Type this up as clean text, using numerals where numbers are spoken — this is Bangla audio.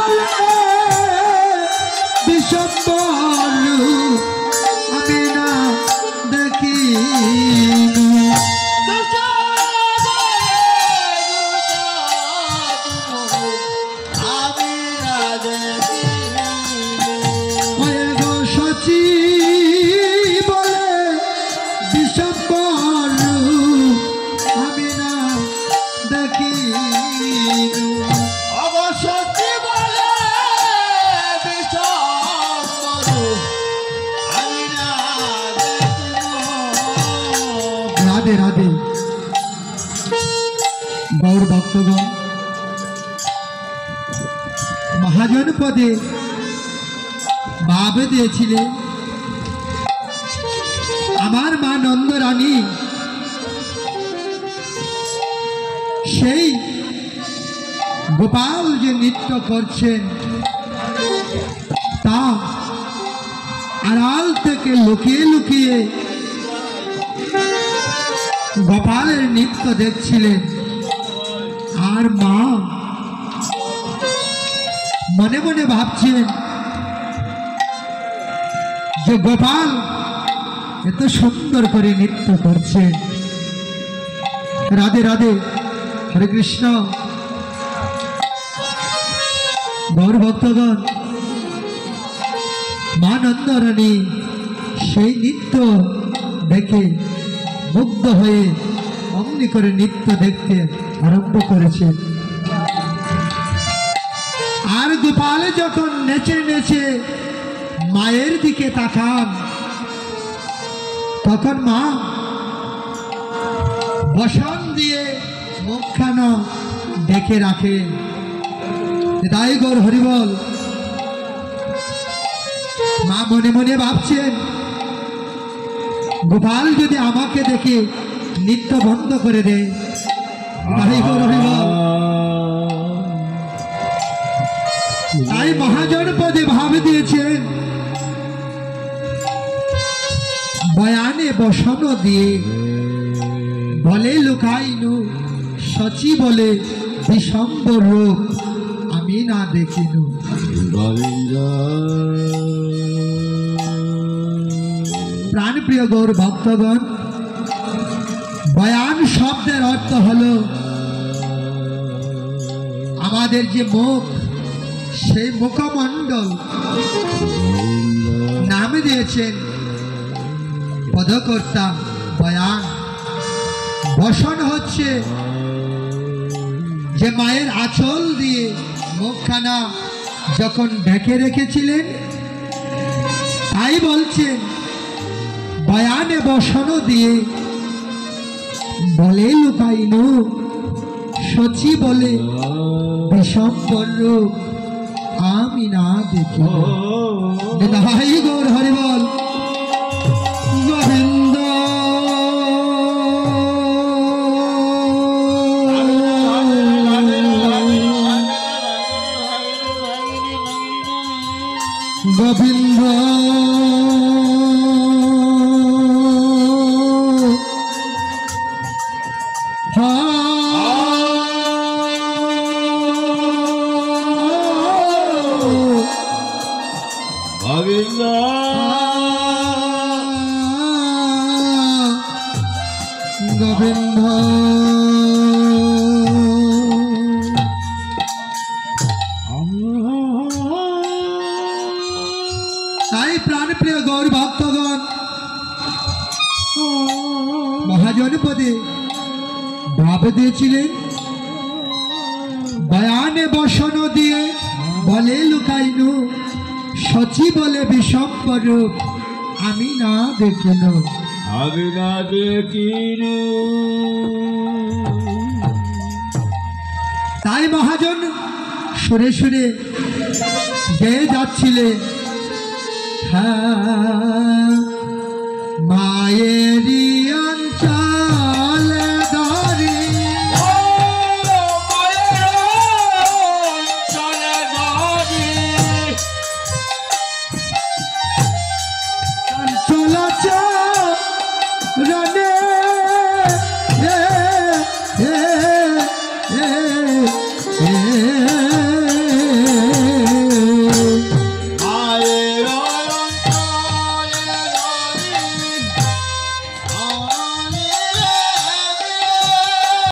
বলে বিশ্বম্বর রূপ আমি না দেখিনু। সচি বলে বিশ্বম্বর রূপ আমি না দেখিনু। সচি বলে বিশ্বম্বর রূপ আমি না দেখিনু। রাধে রাধে। গৌর ভক্তগণ, মহাজন পদে ভাবে দিয়েছিলেন আমার মা নন্দরানী সেই গোপাল যে নৃত্য করছেন তা আড়াল থেকে লুকিয়ে লুকিয়ে গোপালের নৃত্য দেখছিলেন। আর মা মনে মনে ভাবছেন যে গোপাল এত সুন্দর করে নৃত্য করছে। রাধে রাধে, হরে কৃষ্ণ। গৌর ভক্তগণ, মা নন্দরানী সেই নৃত্য দেখে মুগ্ধ হয়ে অমনি করে নৃত্য দেখতে আরম্ভ করেছে। আর গোপাল যখন নেচে নেচে মায়ের দিকে তাকান তখন মা বসন দিয়ে মুখখানা ডেকে রাখে। তাই গৌর হরিবল। মা মনে মনে ভাবছেন গোপাল যদি আমাকে দেখে নৃত্য বন্ধ করে দেয়। তাই গৌর হরিবল। তাই মহাজন পদে ভাবে দিয়েছেন বয়ানে বসন দিয়ে বলে লুকাইনু সচি বলে বিশ্বম্বর রূপ আমি না দেখিনু। প্রাণপ্রিয় গৌর ভক্তগণ, বয়ান শব্দের অর্থ হলো আমাদের যে মুখ, সেই মুখমণ্ডল। নাম দিয়েছেন পদকর্তা বয়ান। বসন হচ্ছে যে মায়ের আঁচল দিয়ে মুখখানা যখন ঢেকে রেখেছিলেন, তাই বলছেন বয়ানে বসন দিয়ে বলে লুকাইনু সচি বলে বিশ্বম্বর রূপ আমি না দেখি। তাই গৌর হরিবল। গোবিন্দ গোবিন্দ গোবিন্দ। তাই প্রাণপ্রিয় গৌর ভক্তগণ, মহাজন পদে ভাবে দিয়েছিলেন বয়ানে বসন দিয়ে বলে লুকাইনু সচি বলে বিশ্বম্বর রূপ আমি না দেখিনু। আমি না দেখিনু। তাই মহাজন সুরে সুরে গেয়ে যাচ্ছিলেন, হ্যাঁ মায়েরি